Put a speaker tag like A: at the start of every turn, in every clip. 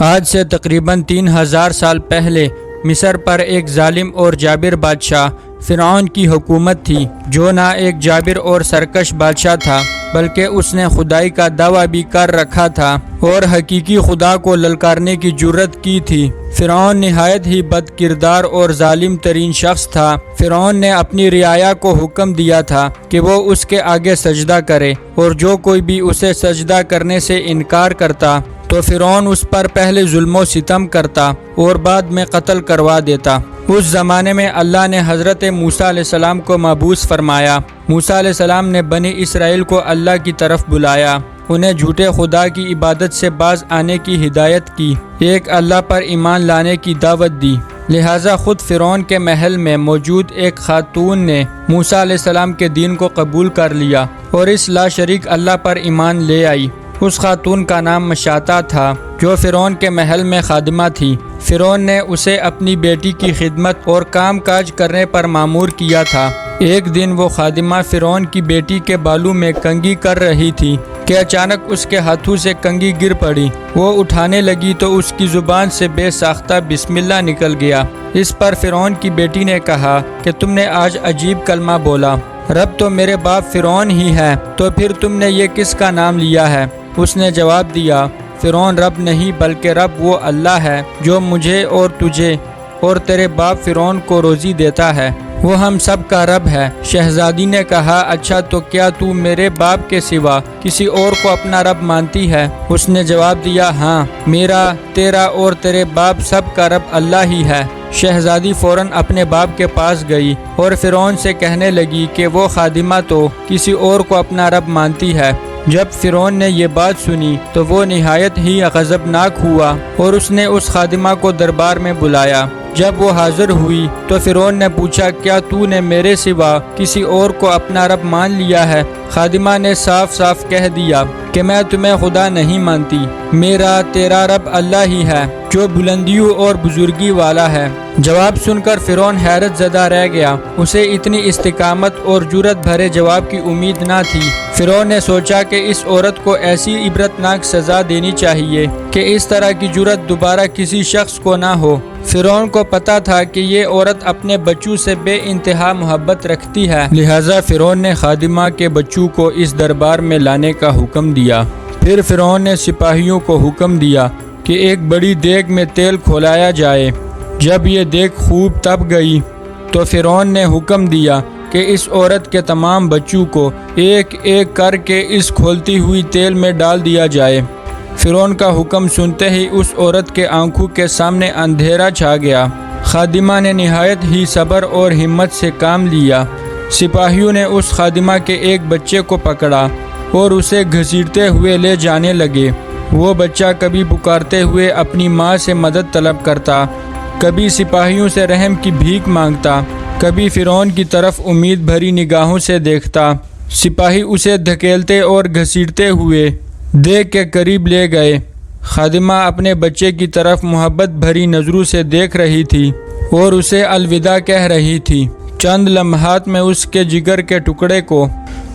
A: آج سے تقریباً 3000 سال پہلے مصر پر ایک ظالم اور جابر بادشاہ فرعون کی حکومت تھی، جو نہ ایک جابر اور سرکش بادشاہ تھا بلکہ اس نے خدائی کا دعویٰ بھی کر رکھا تھا اور حقیقی خدا کو للکارنے کی جرت کی تھی۔ فرعون نہایت ہی بد کردار اور ظالم ترین شخص تھا۔ فرعون نے اپنی رعایا کو حکم دیا تھا کہ وہ اس کے آگے سجدہ کرے، اور جو کوئی بھی اسے سجدہ کرنے سے انکار کرتا تو فرعون اس پر پہلے ظلم و ستم کرتا اور بعد میں قتل کروا دیتا۔ اس زمانے میں اللہ نے حضرت موسیٰ علیہ السلام کو مبعوث فرمایا۔ موسیٰ علیہ السلام نے بنی اسرائیل کو اللہ کی طرف بلایا، انہیں جھوٹے خدا کی عبادت سے باز آنے کی ہدایت کی، ایک اللہ پر ایمان لانے کی دعوت دی۔ لہٰذا خود فرعون کے محل میں موجود ایک خاتون نے موسیٰ علیہ السلام کے دین کو قبول کر لیا اور اس لا شریک اللہ پر ایمان لے آئی۔ اس خاتون کا نام مشاطہ تھا، جو فرعون کے محل میں خادمہ تھی۔ فرعون نے اسے اپنی بیٹی کی خدمت اور کام کاج کرنے پر مامور کیا تھا۔ ایک دن وہ خادمہ فرعون کی بیٹی کے بالوں میں کنگھی کر رہی تھی کہ اچانک اس کے ہاتھوں سے کنگھی گر پڑی۔ وہ اٹھانے لگی تو اس کی زبان سے بے ساختہ بسم اللہ نکل گیا۔ اس پر فرعون کی بیٹی نے کہا کہ تم نے آج عجیب کلمہ بولا، رب تو میرے باپ فرعون ہی ہے، تو پھر تم نے یہ کس کا نام لیا ہے؟ اس نے جواب دیا، فرعون رب نہیں بلکہ رب وہ اللہ ہے جو مجھے اور تجھے اور تیرے باپ فرعون کو روزی دیتا ہے، وہ ہم سب کا رب ہے۔ شہزادی نے کہا، اچھا تو کیا تو میرے باپ کے سوا کسی اور کو اپنا رب مانتی ہے؟ اس نے جواب دیا، ہاں، میرا، تیرا اور تیرے باپ سب کا رب اللہ ہی ہے۔ شہزادی فوراً اپنے باپ کے پاس گئی اور فرعون سے کہنے لگی کہ وہ خادمہ تو کسی اور کو اپنا رب مانتی ہے۔ جب فرعون نے یہ بات سنی تو وہ نہایت ہی غضبناک ہوا اور اس نے اس خادمہ کو دربار میں بلایا۔ جب وہ حاضر ہوئی تو فرعون نے پوچھا، کیا تو نے میرے سوا کسی اور کو اپنا رب مان لیا ہے؟ خادمہ نے صاف صاف کہہ دیا کہ میں تمہیں خدا نہیں مانتی، میرا، تیرا رب اللہ ہی ہے جو بلندیوں اور بزرگی والا ہے۔ جواب سن کر فرعون حیرت زدہ رہ گیا، اسے اتنی استقامت اور جرت بھرے جواب کی امید نہ تھی۔ فرعون نے سوچا کہ اس عورت کو ایسی عبرتناک سزا دینی چاہیے کہ اس طرح کی جرت دوبارہ کسی شخص کو نہ ہو۔ فرعون کو پتا تھا کہ یہ عورت اپنے بچوں سے بے انتہا محبت رکھتی ہے، لہٰذا فرعون نے خادمہ کے بچوں کو اس دربار میں لانے کا حکم دیا۔ پھر فرعون نے سپاہیوں کو حکم دیا کہ ایک بڑی دیگ میں تیل کھولایا جائے۔ جب یہ دیگ خوب تپ گئی تو فرعون نے حکم دیا کہ اس عورت کے تمام بچوں کو ایک ایک کر کے اس کھولتی ہوئی تیل میں ڈال دیا جائے۔ فرعون کا حکم سنتے ہی اس عورت کے آنکھوں کے سامنے اندھیرا چھا گیا۔ خادمہ نے نہایت ہی صبر اور ہمت سے کام لیا۔ سپاہیوں نے اس خادمہ کے ایک بچے کو پکڑا اور اسے گھسیٹتے ہوئے لے جانے لگے۔ وہ بچہ کبھی پکارتے ہوئے اپنی ماں سے مدد طلب کرتا، کبھی سپاہیوں سے رحم کی بھیک مانگتا، کبھی فرعون کی طرف امید بھری نگاہوں سے دیکھتا۔ سپاہی اسے دھکیلتے اور گھسیٹتے ہوئے دیگ کے قریب لے گئے۔ خادمہ اپنے بچے کی طرف محبت بھری نظروں سے دیکھ رہی تھی اور اسے الوداع کہہ رہی تھی۔ چند لمحات میں اس کے جگر کے ٹکڑے کو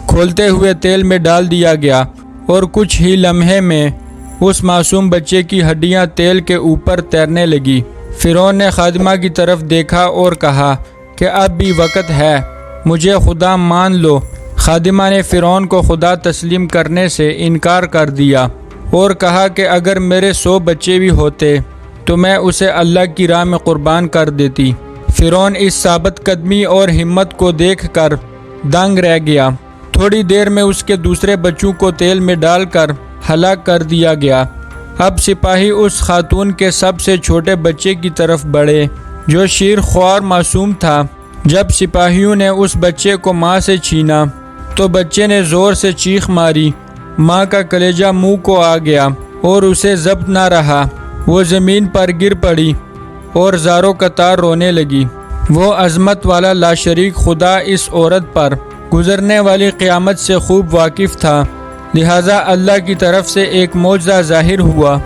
A: کھولتے ہوئے تیل میں ڈال دیا گیا اور کچھ ہی لمحے میں اس معصوم بچے کی ہڈیاں تیل کے اوپر تیرنے لگی۔ فرعون نے خادمہ کی طرف دیکھا اور کہا کہ اب بھی وقت ہے، مجھے خدا مان لو۔ خادمہ نے فرعون کو خدا تسلیم کرنے سے انکار کر دیا اور کہا کہ اگر میرے 100 بچے بھی ہوتے تو میں اسے اللہ کی راہ میں قربان کر دیتی۔ فرعون اس ثابت قدمی اور ہمت کو دیکھ کر دنگ رہ گیا۔ تھوڑی دیر میں اس کے دوسرے بچوں کو تیل میں ڈال کر ہلاک کر دیا گیا۔ اب سپاہی اس خاتون کے سب سے چھوٹے بچے کی طرف بڑھے جو شیر خوار معصوم تھا۔ جب سپاہیوں نے اس بچے کو ماں سے چھینا تو بچے نے زور سے چیخ ماری، ماں کا کلیجہ منہ کو آ گیا اور اسے ضبط نہ رہا، وہ زمین پر گر پڑی اور زاروں قطار رونے لگی۔ وہ عظمت والا لاشریک خدا اس عورت پر گزرنے والی قیامت سے خوب واقف تھا، لہٰذا اللہ کی طرف سے ایک معجزہ ظاہر ہوا۔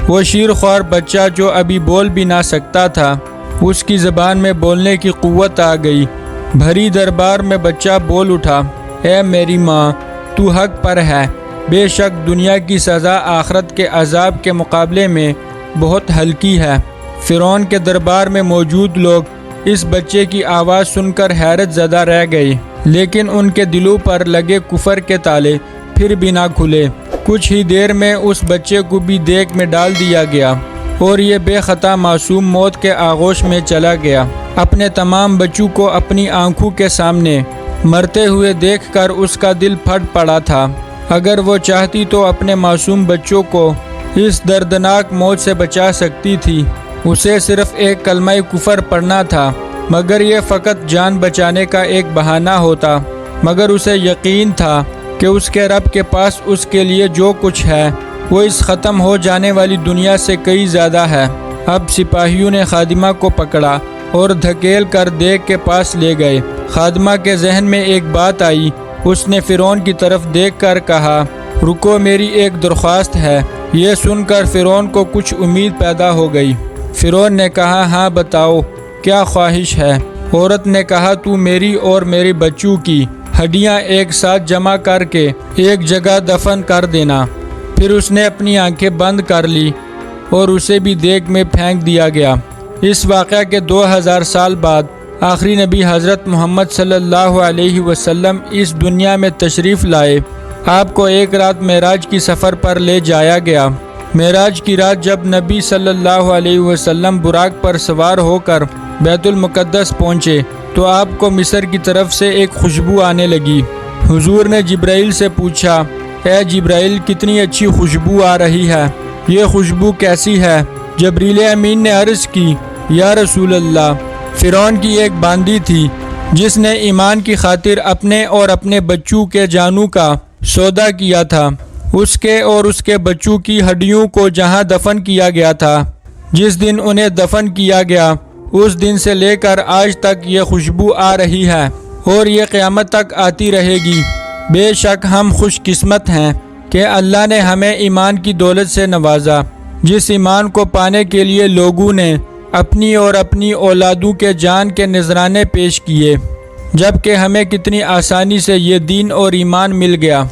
A: وہ شیر خوار بچہ جو ابھی بول بھی نہ سکتا تھا، اس کی زبان میں بولنے کی قوت آ گئی۔ بھری دربار میں بچہ بول اٹھا، اے میری ماں، تو حق پر ہے، بے شک دنیا کی سزا آخرت کے عذاب کے مقابلے میں بہت ہلکی ہے۔ فرعون کے دربار میں موجود لوگ اس بچے کی آواز سن کر حیرت زدہ رہ گئے، لیکن ان کے دلوں پر لگے کفر کے تالے پھر بھی نہ کھلے۔ کچھ ہی دیر میں اس بچے کو بھی دیگ میں ڈال دیا گیا اور یہ بے خطا معصوم موت کے آغوش میں چلا گیا۔ اپنے تمام بچوں کو اپنی آنکھوں کے سامنے مرتے ہوئے دیکھ کر اس کا دل پھٹ پڑا تھا۔ اگر وہ چاہتی تو اپنے معصوم بچوں کو اس دردناک موت سے بچا سکتی تھی۔ اسے صرف ایک کلمہ کفر پڑھنا تھا، مگر یہ فقط جان بچانے کا ایک بہانہ ہوتا۔ مگر اسے یقین تھا کہ اس کے رب کے پاس اس کے لیے جو کچھ ہے وہ اس ختم ہو جانے والی دنیا سے کئی زیادہ ہے۔ اب سپاہیوں نے خادمہ کو پکڑا اور دھکیل کر دیگ کے پاس لے گئے۔ خادمہ کے ذہن میں ایک بات آئی۔ اس نے فرعون کی طرف دیکھ کر کہا، رکو، میری ایک درخواست ہے۔ یہ سن کر فرعون کو کچھ امید پیدا ہو گئی۔ فرعون نے کہا، ہاں بتاؤ، کیا خواہش ہے؟ عورت نے کہا، تو میری اور میرے بچوں کی ہڈیاں ایک ساتھ جمع کر کے ایک جگہ دفن کر دینا۔ پھر اس نے اپنی آنکھیں بند کر لی اور اسے بھی دیگ میں پھینک دیا گیا۔ اس واقعہ کے 2000 سال بعد آخری نبی حضرت محمد صلی اللہ علیہ وسلم اس دنیا میں تشریف لائے۔ آپ کو ایک رات معراج کی سفر پر لے جایا گیا۔ معراج کی رات جب نبی صلی اللہ علیہ وسلم براق پر سوار ہو کر بیت المقدس پہنچے تو آپ کو مصر کی طرف سے ایک خوشبو آنے لگی۔ حضور نے جبرائیل سے پوچھا، اے جبرائیل، کتنی اچھی خوشبو آ رہی ہے، یہ خوشبو کیسی ہے؟ جبریل امین نے عرض کی، یا رسول اللہ، فرعون کی ایک باندی تھی جس نے ایمان کی خاطر اپنے اور اپنے بچوں کے جانوں کا سودا کیا تھا۔ اس کے اور اس کے بچوں کی ہڈیوں کو جہاں دفن کیا گیا تھا، جس دن انہیں دفن کیا گیا اس دن سے لے کر آج تک یہ خوشبو آ رہی ہے اور یہ قیامت تک آتی رہے گی۔ بے شک ہم خوش قسمت ہیں کہ اللہ نے ہمیں ایمان کی دولت سے نوازا، جس ایمان کو پانے کے لیے لوگوں نے اپنی اور اپنی اولادوں کے جان کے نذرانے پیش کیے، جبکہ ہمیں کتنی آسانی سے یہ دین اور ایمان مل گیا۔